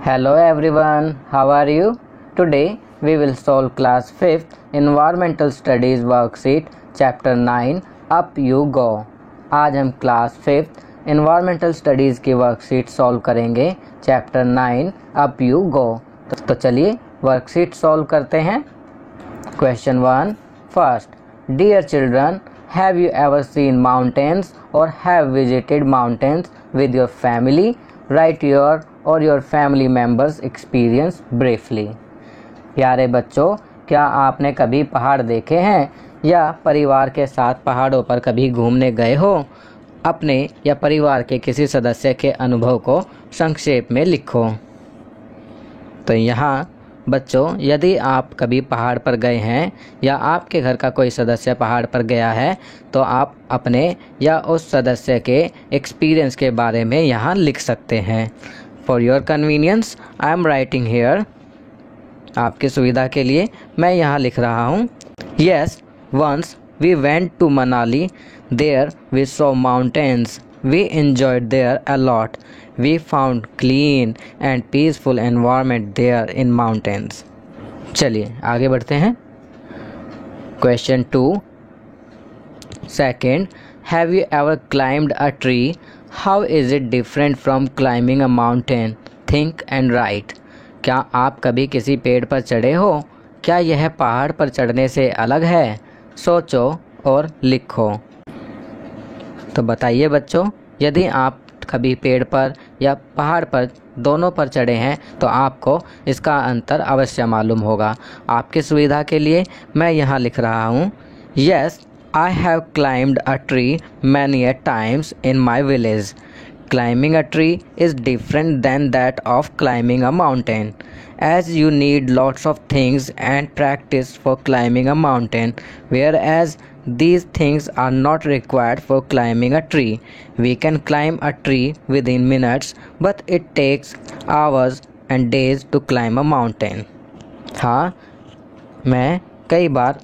Hello everyone, how are you? Today we will solve class 5th Environmental Studies worksheet chapter 9 Up You Go। आज हम class 5th Environmental Studies की worksheet solve करेंगे chapter 9 Up You Go। तो चलिए worksheet solve करते हैं। Question 1 first, dear children, have you ever seen mountains or have visited mountains with your family? Write your or your family members experience briefly। प्यारे बच्चों, क्या आपने कभी पहाड़ देखे हैं या परिवार के साथ पहाड़ों पर कभी घूमने गए हो? अपने या परिवार के किसी सदस्य के अनुभव को संक्षेप में लिखो। तो यहाँ बच्चों, यदि आप कभी पहाड़ पर गए हैं या आपके घर का कोई सदस्य पहाड़ पर गया है तो आप अपने या उस सदस्य के एक्सपीरियंस के बारे में यहाँ लिख सकते हैं। For your convenience I am writing here. आपकी सुविधा के लिए मैं यहाँ लिख रहा हूँ। Yes, once we went to Manali, there we saw mountains, we enjoyed there a lot. We found clean and peaceful environment there in mountains। चलिए आगे बढ़ते हैं। Question 2 Second, have you ever climbed a tree? How is it different from climbing a mountain? Think and write। क्या आप कभी किसी पेड़ पर चढ़े हो? क्या यह पहाड़ पर चढ़ने से अलग है? सोचो और लिखो। तो बताइए बच्चों, यदि आप कभी पेड़ पर या पहाड़ पर दोनों पर चढ़े हैं तो आपको इसका अंतर अवश्य मालूम होगा। आपकी सुविधा के लिए मैं यहाँ लिख रहा हूँ। Yes, I have climbed a tree many a times in my village. Climbing a tree is different than that of climbing a mountain, as you need lots of things and practice for climbing a mountain, whereas these things are not required for climbing a tree. We can climb a tree within minutes, but it takes hours and days to climb a mountain। हाँ, मैं कई बार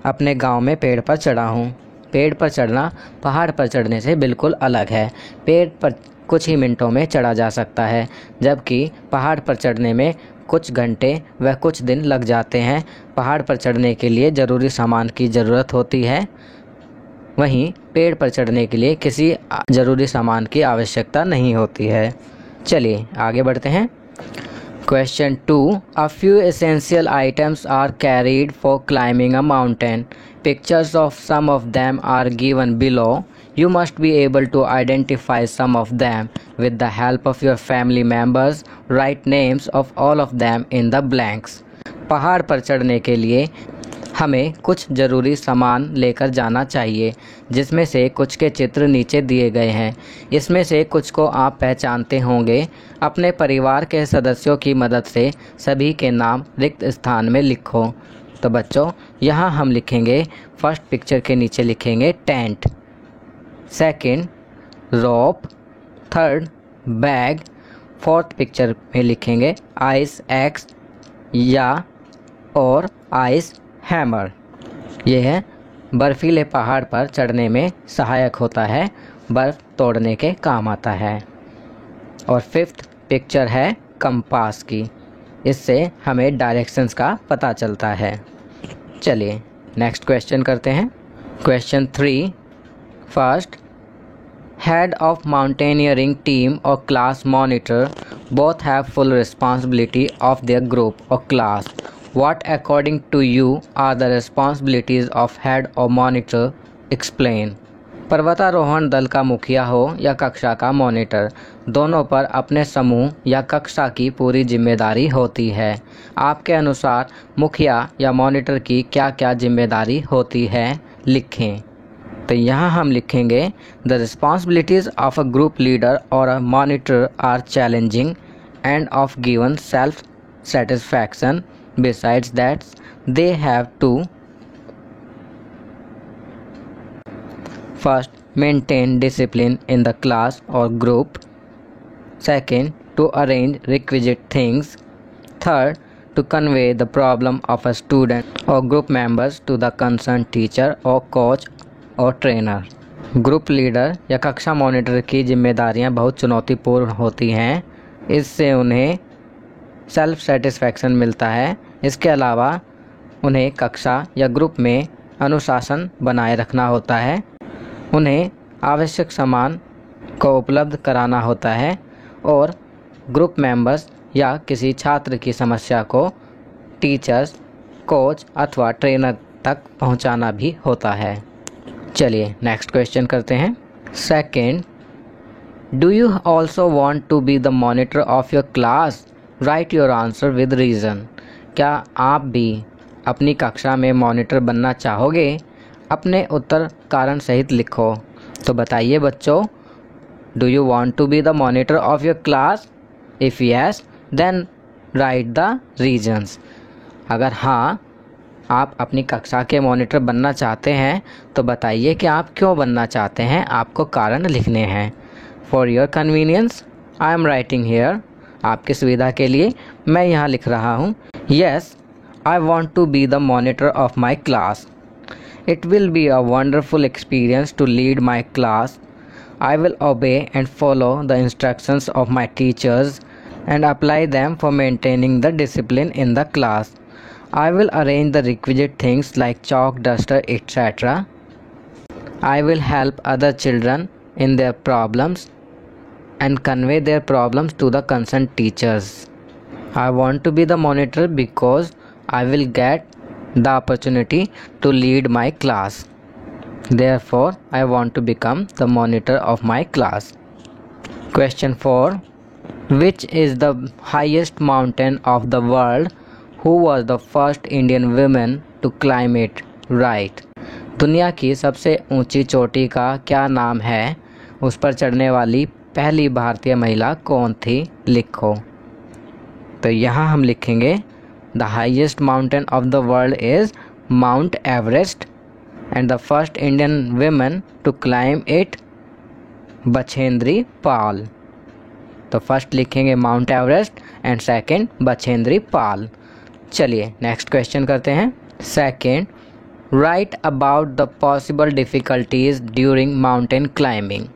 अपने गांव में पेड़ पर चढ़ा हूँ। पेड़ पर चढ़ना पहाड़ पर चढ़ने से बिल्कुल अलग है। पेड़ पर कुछ ही मिनटों में चढ़ा जा सकता है, जबकि पहाड़ पर चढ़ने में कुछ घंटे व कुछ दिन लग जाते हैं। पहाड़ पर चढ़ने के लिए ज़रूरी सामान की ज़रूरत होती है, वहीं पेड़ पर चढ़ने के लिए किसी ज़रूरी सामान की आवश्यकता नहीं होती है। चलिए आगे बढ़ते हैं। Question 2 A few essential items are carried for climbing a mountain. Pictures of some of them are given below. You must be able to identify some of them. With the help of your family members, write names of all of them in the blanks। पहाड़ पर चढ़ने के लिए हमें कुछ ज़रूरी सामान लेकर जाना चाहिए, जिसमें से कुछ के चित्र नीचे दिए गए हैं। इसमें से कुछ को आप पहचानते होंगे। अपने परिवार के सदस्यों की मदद से सभी के नाम रिक्त स्थान में लिखो। तो बच्चों, यहाँ हम लिखेंगे, फर्स्ट पिक्चर के नीचे लिखेंगे टेंट, सेकंड रोप, थर्ड बैग, फोर्थ पिक्चर में लिखेंगे आइस एक्स या और आइस हैमर। यह है बर्फीले पहाड़ पर चढ़ने में सहायक होता है, बर्फ़ तोड़ने के काम आता है। और फिफ्थ पिक्चर है कंपास की, इससे हमें डायरेक्शंस का पता चलता है। चलिए नेक्स्ट क्वेश्चन करते हैं। Question 3 first, head of mountaineering team और class monitor both have full responsibility of their group और class. What according to you are the responsibilities of head or monitor? Explain। पर्वतारोहण दल का मुखिया हो या कक्षा का मॉनिटर, दोनों पर अपने समूह या कक्षा की पूरी जिम्मेदारी होती है। आपके अनुसार मुखिया या मॉनिटर की क्या क्या जिम्मेदारी होती है, लिखें। तो यहाँ हम लिखेंगे The responsibilities of a group leader or a monitor are challenging and of given self-satisfaction। Besides that, they have to first maintain discipline in the class or group, second to arrange requisite things, third to convey the problem of a student or group members to the concerned teacher or coach or trainer। Group leader या कक्षा monitor की जिम्मेदारियां बहुत चुनौतीपूर्ण होती हैं। इससे उन्हें सेल्फ सेटिस्फैक्शन मिलता है। इसके अलावा उन्हें कक्षा या ग्रुप में अनुशासन बनाए रखना होता है, उन्हें आवश्यक सामान को उपलब्ध कराना होता है और ग्रुप मेंबर्स या किसी छात्र की समस्या को टीचर्स, कोच अथवा ट्रेनर तक पहुंचाना भी होता है। चलिए नेक्स्ट क्वेश्चन करते हैं। Second, do you also want to be the monitor of your class? Write your answer with reason. क्या आप भी अपनी कक्षा में मॉनिटर बनना चाहोगे? अपने उत्तर कारण सहित लिखो। तो बताइए बच्चों, do you want to be the monitor of your class? If yes, then write the reasons. अगर हाँ, आप अपनी कक्षा के मॉनिटर बनना चाहते हैं तो बताइए कि आप क्यों बनना चाहते हैं, आपको कारण लिखने हैं। For your convenience I am writing here. आपकी सुविधा के लिए मैं यहाँ लिख रहा हूँ। Yes, I want to be the monitor of my class. It will be a wonderful experience to lead my class. I will obey and follow the instructions of my teachers and apply them for maintaining the discipline in the class. I will arrange the requisite things like chalk, duster, etc. I will help other children in their problems and convey their problems to the concerned teachers. I want to be the monitor because I will get the opportunity to lead my class. Therefore, I want to become the monitor of my class. Question 4. Which is the highest mountain of the world? Who was the first Indian woman to climb it? Right. दुनिया की सबसे ऊंची चोटी का क्या नाम है? उस पर चढ़ने वाली पहली भारतीय महिला कौन थी? लिखो। तो यहाँ हम लिखेंगे The highest mountain of the world is Mount Everest and the first Indian woman to climb it Bachendri Pal. तो फर्स्ट लिखेंगे Mount Everest and second Bachendri Pal. चलिए नेक्स्ट क्वेश्चन करते हैं। Second, right about the possible difficulties during mountain climbing.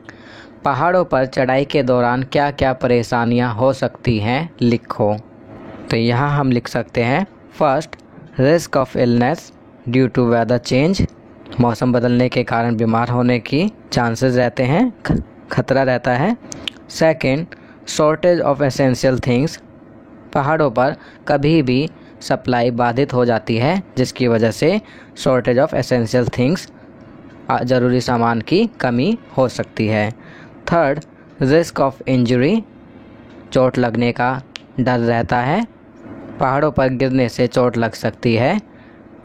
पहाड़ों पर चढ़ाई के दौरान क्या क्या परेशानियां हो सकती हैं? लिखो। तो यहाँ हम लिख सकते हैं, first, risk of illness due to weather change. मौसम बदलने के कारण बीमार होने की चांसेस रहते हैं, खतरा रहता है। Second, shortage of essential things. पहाड़ों पर कभी भी सप्लाई बाधित हो जाती है जिसकी वजह से शॉर्टेज ऑफ एसेंशियल थिंग्स, ज़रूरी सामान की कमी हो सकती है। Third, risk of injury. चोट लगने का डर रहता है, पहाड़ों पर गिरने से चोट लग सकती है,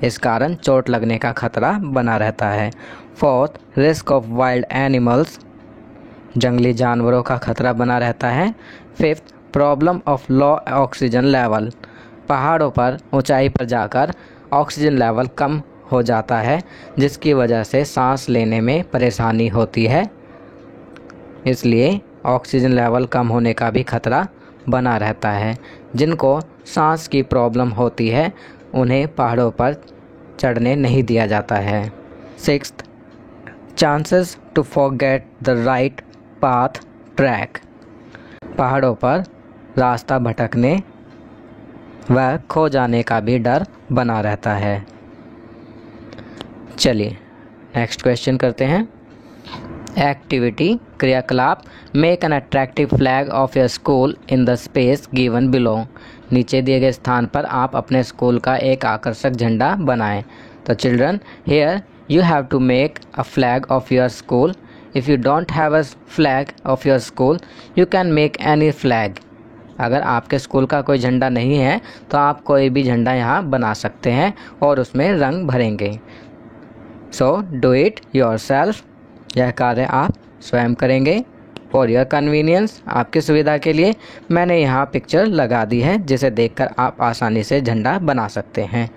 इस कारण चोट लगने का खतरा बना रहता है। Fourth, risk of wild animals. जंगली जानवरों का खतरा बना रहता है। Fifth, problem of low oxygen level. पहाड़ों पर ऊंचाई पर जाकर ऑक्सीजन लेवल कम हो जाता है जिसकी वजह से सांस लेने में परेशानी होती है, इसलिए ऑक्सीजन लेवल कम होने का भी खतरा बना रहता है। जिनको सांस की प्रॉब्लम होती है उन्हें पहाड़ों पर चढ़ने नहीं दिया जाता है। Sixth, chances to forget the right path track. पहाड़ों पर रास्ता भटकने व खो जाने का भी डर बना रहता है। चलिए नेक्स्ट क्वेश्चन करते हैं। एक्टिविटी, क्रियाकलाप, make an attractive flag of your school in the space given below. नीचे दिए गए स्थान पर आप अपने स्कूल का एक आकर्षक झंडा बनाएं। तो children, here you have to make a flag of your school. If you don't have a flag of your school you can make any flag. अगर आपके स्कूल का कोई झंडा नहीं है तो आप कोई भी झंडा यहाँ बना सकते हैं और उसमें रंग भरेंगे। So do it yourself. यह कार्य आप स्वयं करेंगे। फॉर योर कन्वीनियंस, आपकी सुविधा के लिए मैंने यहाँ पिक्चर लगा दी है जिसे देखकर आप आसानी से झंडा बना सकते हैं।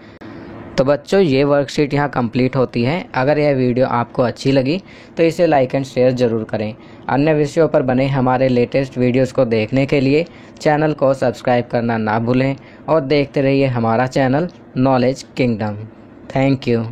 तो बच्चों, ये वर्कशीट यहाँ कंप्लीट होती है। अगर यह वीडियो आपको अच्छी लगी तो इसे लाइक एंड शेयर ज़रूर करें। अन्य विषयों पर बने हमारे लेटेस्ट वीडियोस को देखने के लिए चैनल को सब्सक्राइब करना ना भूलें और देखते रहिए हमारा channel knowledge kingdom. Thank you.